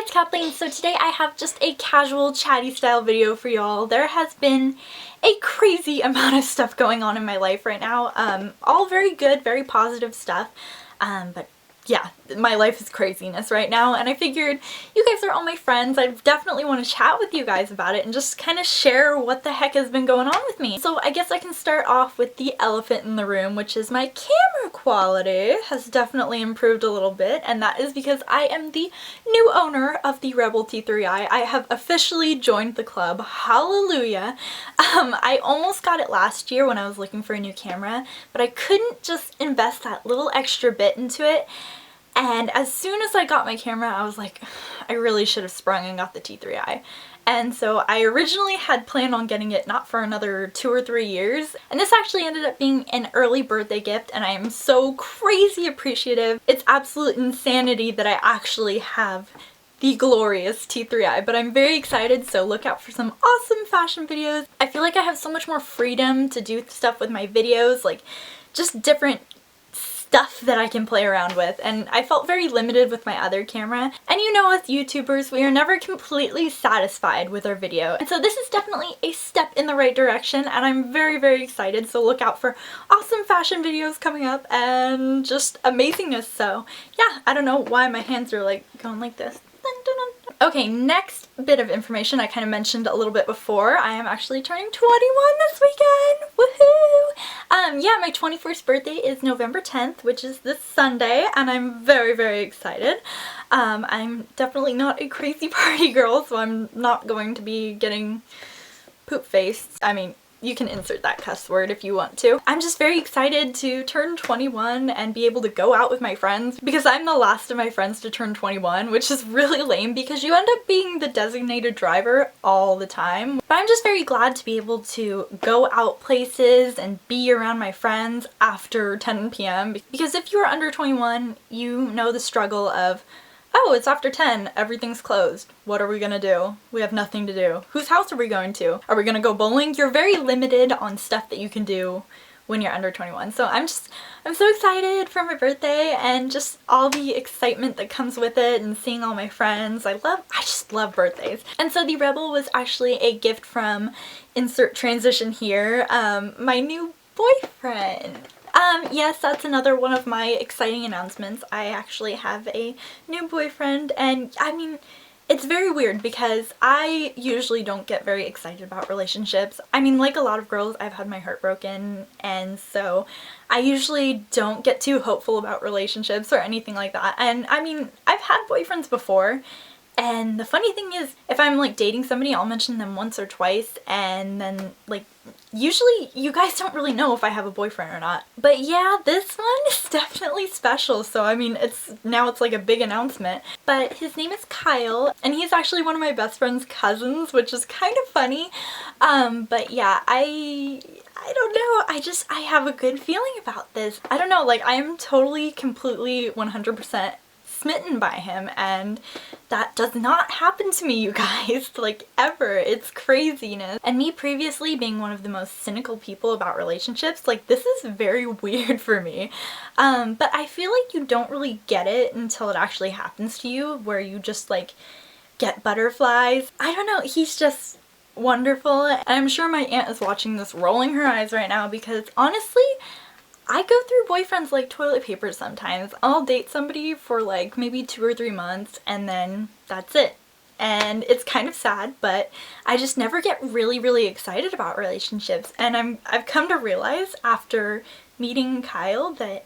it's Kathleen. So today I have just a casual chatty style video for y'all. There has been a crazy amount of stuff going on in my life right now. All very good, very positive stuff. But yeah, my life is craziness right now, and I figured you guys are all my friends. I definitely want to chat with you guys about it and just kind of share what the heck has been going on with me. So I guess I can start off with the elephant in the room, which is my camera quality has definitely improved a little bit, and that is because I am the new owner of the Rebel T3i. I have officially joined the club. Hallelujah. I almost got it last year when I was looking for a new camera, but I couldn't just invest that little extra bit into it. And as soon as I got my camera, I was like, I really should have sprung and got the T3i. And so I originally had planned on getting it not for another 2 or 3 years. And this actually ended up being an early birthday gift, and I am so crazy appreciative. It's absolute insanity that I actually have the glorious T3i, but I'm very excited, so look out for some awesome fashion videos. I feel like I have so much more freedom to do stuff with my videos, like just different stuff that I can play around with, and I felt very limited with my other camera. And you know, as YouTubers, we are never completely satisfied with our video, and so this is definitely a step in the right direction, and I'm very, very excited. So look out for awesome fashion videos coming up and just amazingness. So yeah, I don't know why my hands are like going like this. Okay, next bit of information I kind of mentioned a little bit before. I am actually turning 21 this weekend! Woohoo! Yeah, my 21st birthday is November 10th, which is this Sunday, and I'm very, very excited. I'm definitely not a crazy party girl, so I'm not going to be getting poop-faced. I mean, you can insert that cuss word if you want to. I'm just very excited to turn 21 and be able to go out with my friends, because I'm the last of my friends to turn 21, which is really lame because you end up being the designated driver all the time. But I'm just very glad to be able to go out places and be around my friends after 10 p.m. because if you're under 21, you know the struggle of, oh, it's after 10, everything's closed. What are we gonna do? We have nothing to do. Whose house are we going to? Are we gonna go bowling? You're very limited on stuff that you can do when you're under 21. So I'm so excited for my birthday and just all the excitement that comes with it and seeing all my friends. I just love birthdays. And so the Rebel was actually a gift from, insert transition here, my new boyfriend. Yes, that's another one of my exciting announcements. I actually have a new boyfriend, and I mean, it's very weird because I usually don't get very excited about relationships. I mean, like a lot of girls, I've had my heart broken, and so I usually don't get too hopeful about relationships or anything like that. And I mean, I've had boyfriends before, and the funny thing is, if I'm like dating somebody, I'll mention them once or twice, and then like usually you guys don't really know if I have a boyfriend or not. But yeah, this one is definitely special, so I mean, it's like a big announcement. But his name is Kyle, and he's actually one of my best friend's cousins, which is kind of funny. But yeah, I don't know, I have a good feeling about this. I don't know, like I am totally, completely, 100% smitten by him, and that does not happen to me, you guys, like ever. It's craziness. And me previously being one of the most cynical people about relationships, like this is very weird for me. But I feel like you don't really get it until it actually happens to you, where you just like get butterflies. I don't know, he's just wonderful. And I'm sure my aunt is watching this rolling her eyes right now, because honestly, I go through boyfriends like toilet paper sometimes. I'll date somebody for like maybe 2 or 3 months, and then that's it. And it's kind of sad, but I just never get really, really excited about relationships. And I've come to realize after meeting Kyle that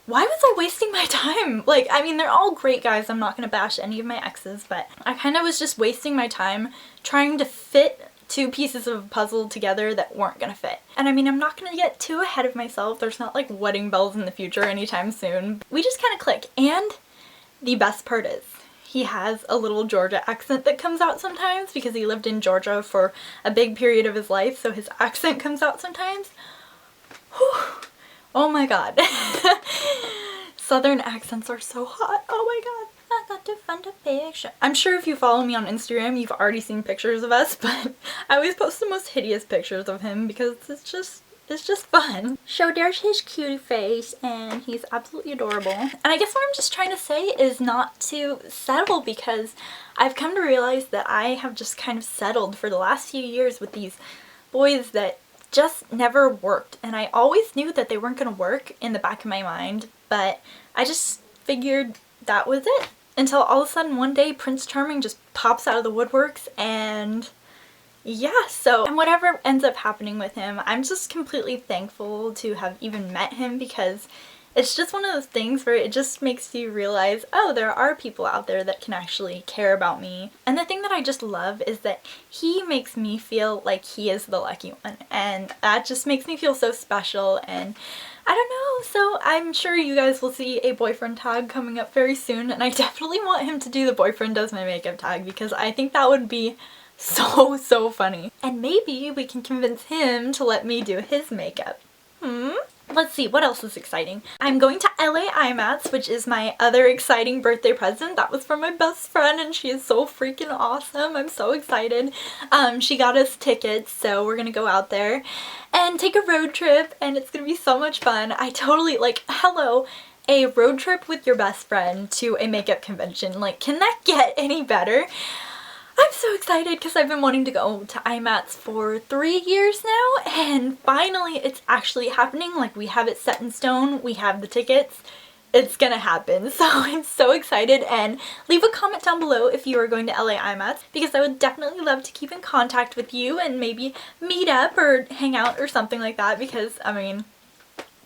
why was I wasting my time? Like, I mean, they're all great guys. I'm not gonna bash any of my exes, but I kind of was just wasting my time trying to fit 2 pieces of a puzzle together that weren't gonna fit. And I mean, I'm not gonna get too ahead of myself. There's not like wedding bells in the future anytime soon. We just kind of click. And the best part is, he has a little Georgia accent that comes out sometimes because he lived in Georgia for a big period of his life, so his accent comes out sometimes. Whew. Oh my god. Southern accents are so hot. Oh my god. I got to find a picture. I'm sure if you follow me on Instagram, you've already seen pictures of us, but I always post the most hideous pictures of him because It's just fun. So there's his cutie face, and he's absolutely adorable. And I guess what I'm just trying to say is not to settle, because I've come to realize that I have just kind of settled for the last few years with these boys that just never worked. And I always knew that they weren't going to work in the back of my mind, but I just figured that was it. Until all of a sudden one day Prince Charming just pops out of the woodworks, and yeah, so, and whatever ends up happening with him, I'm just completely thankful to have even met him, because it's just one of those things where it just makes you realize, oh, there are people out there that can actually care about me. And the thing that I just love is that he makes me feel like he is the lucky one, and that just makes me feel so special. And I don't know, so I'm sure you guys will see a boyfriend tag coming up very soon, and I definitely want him to do the boyfriend does my makeup tag, because I think that would be so funny. And maybe we can convince him to let me do his makeup. Let's see, what else is exciting? I'm going to LA IMATS, which is my other exciting birthday present. That was from my best friend, and she is so freaking awesome. I'm so excited. She got us tickets, so we're gonna go out there and take a road trip, and it's gonna be so much fun. I totally, like, hello, a road trip with your best friend to a makeup convention. Like, can that get any better? I'm so excited because I've been wanting to go to IMATS for 3 years now, and finally it's actually happening. Like, we have it set in stone, we have the tickets, it's gonna happen. So I'm so excited, and leave a comment down below if you are going to LA IMATS, because I would definitely love to keep in contact with you and maybe meet up or hang out or something like that, because I mean,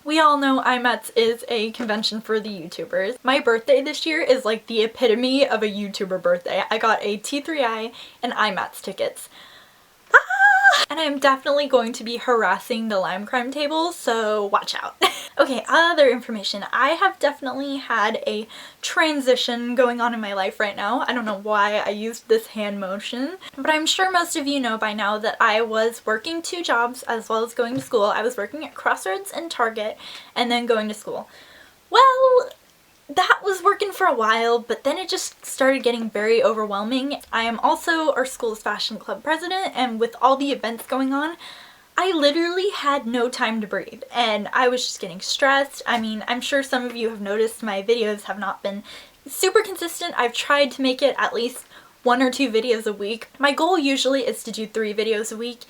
we all know IMATS is a convention for the YouTubers. My birthday this year is like the epitome of a YouTuber birthday. I got a T3I and IMATS tickets. And I'm definitely going to be harassing the Lime Crime table, so watch out. Okay, other information. I have definitely had a transition going on in my life right now. I don't know why I used this hand motion, but I'm sure most of you know by now that I was working 2 jobs as well as going to school. I was working at Crossroads and Target, and then going to school. Well, that was working for a while, but then it just started getting very overwhelming. I am also our school's fashion club president, and with all the events going on, I literally had no time to breathe, and I was just getting stressed. I mean, I'm sure some of you have noticed my videos have not been super consistent. I've tried to make it at least 1 or 2 videos a week. My goal usually is to do 3 videos a week,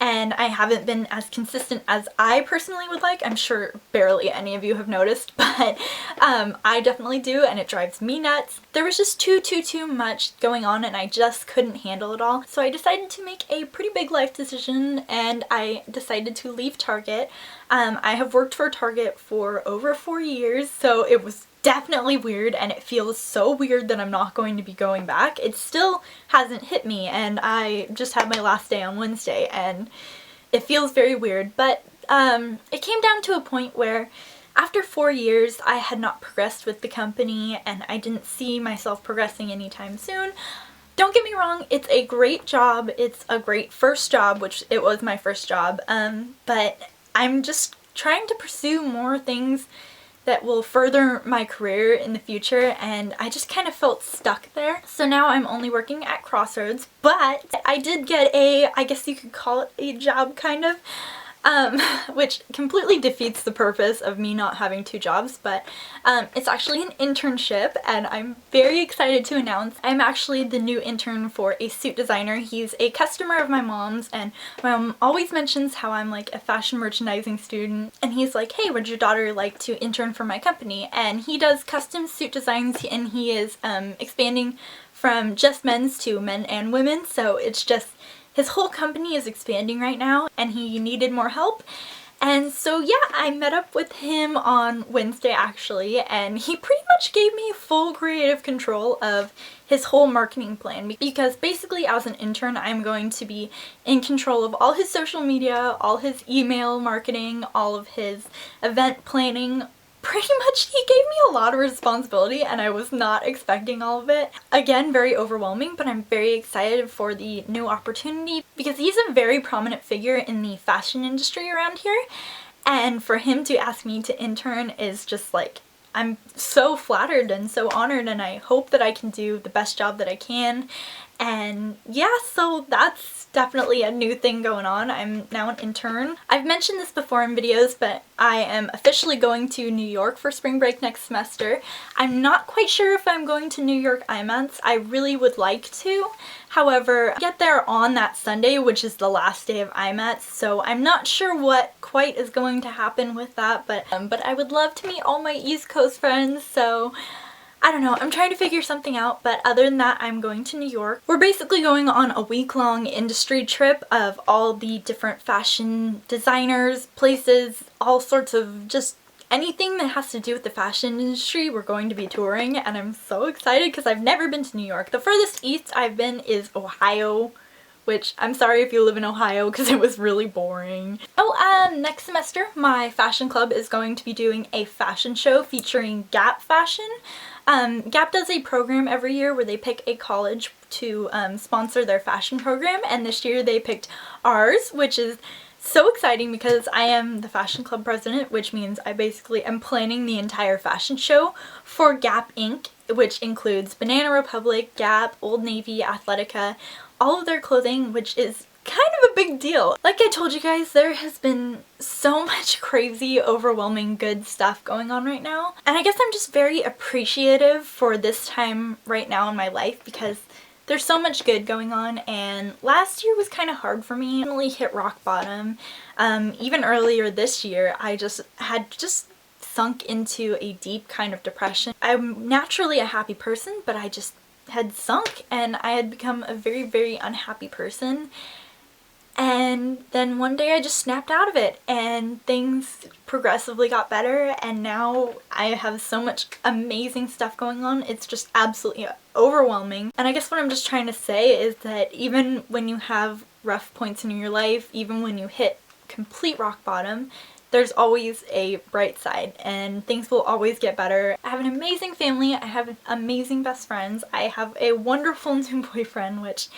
and I haven't been as consistent as I personally would like. I'm sure barely any of you have noticed, but I definitely do, and it drives me nuts. There was just too much going on, and I just couldn't handle it all. So I decided to make a pretty big life decision, and I decided to leave Target. I have worked for Target for over 4 years, so it was definitely weird, and it feels so weird that I'm not going to be going back. It still hasn't hit me, and I just had my last day on Wednesday, and it feels very weird, but it came down to a point where after 4 years I had not progressed with the company, and I didn't see myself progressing anytime soon. Don't get me wrong, it's a great job, it's a great first job, which it was my first job, but I'm just trying to pursue more things that will further my career in the future, and I just kind of felt stuck there. So now I'm only working at Crossroads, but I did get a, I guess you could call it a job kind of, which completely defeats the purpose of me not having 2 jobs, but it's actually an internship, and I'm very excited to announce I'm actually the new intern for a suit designer. He's a customer of my mom's, and my mom always mentions how I'm like a fashion merchandising student, and he's like, hey, would your daughter like to intern for my company? And he does custom suit designs, and he is expanding from just men's to men and women, so it's just his whole company is expanding right now, and he needed more help. And so yeah, I met up with him on Wednesday actually, and he pretty much gave me full creative control of his whole marketing plan, because basically as an intern I'm going to be in control of all his social media, all his email marketing, all of his event planning. Pretty much he gave me a lot of responsibility, and I was not expecting all of it. Again, very overwhelming, but I'm very excited for the new opportunity because he's a very prominent figure in the fashion industry around here, and for him to ask me to intern is just like, I'm so flattered and so honored, and I hope that I can do the best job that I can. And yeah, so that's definitely a new thing going on. I'm now an intern. I've mentioned this before in videos, but I am officially going to New York for spring break next semester. I'm not quite sure if I'm going to New York IMATS. I really would like to. However, I get there on that Sunday, which is the last day of IMATS, so I'm not sure what quite is going to happen with that, but I would love to meet all my East Coast friends, so I don't know, I'm trying to figure something out, but other than that, I'm going to New York. We're basically going on a week-long industry trip of all the different fashion designers, places, all sorts of just anything that has to do with the fashion industry. We're going to be touring, and I'm so excited because I've never been to New York. The furthest east I've been is Ohio, which I'm sorry if you live in Ohio because it was really boring. Next semester my fashion club is going to be doing a fashion show featuring Gap fashion. Gap does a program every year where they pick a college to sponsor their fashion program, and this year they picked ours, which is so exciting because I am the fashion club president, which means I basically am planning the entire fashion show for Gap Inc., which includes Banana Republic, Gap, Old Navy, Athletica, all of their clothing, which is kind of a big deal. Like I told you guys, there has been so much crazy, overwhelming good stuff going on right now. And I guess I'm just very appreciative for this time right now in my life because there's so much good going on, and last year was kind of hard for me. I really hit rock bottom. Even earlier this year, I had sunk into a deep kind of depression. I'm naturally a happy person, but I just had sunk and I had become a very, very unhappy person. And then one day I just snapped out of it and things progressively got better, and now I have so much amazing stuff going on. It's just absolutely overwhelming. And I guess what I'm just trying to say is that even when you have rough points in your life, even when you hit complete rock bottom, there's always a bright side and things will always get better. I have an amazing family, I have amazing best friends, I have a wonderful new boyfriend, which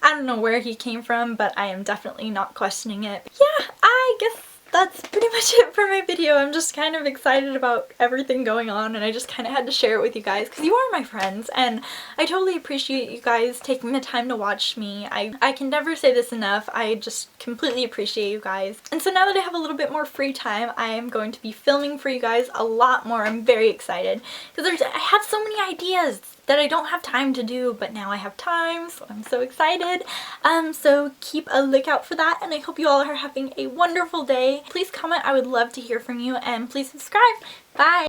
I don't know where he came from, but I am definitely not questioning it. Yeah, I guess that's pretty much it for my video. I'm just kind of excited about everything going on, and I just kind of had to share it with you guys because you are my friends, and I totally appreciate you guys taking the time to watch me. I can never say this enough. I just completely appreciate you guys. And so now that I have a little bit more free time, I am going to be filming for you guys a lot more. I'm very excited because I have so many ideas that I don't have time to do, but now I have time, so I'm so excited. So keep a lookout for that, and I hope you all are having a wonderful day. Please comment, I would love to hear from you, and please subscribe. Bye!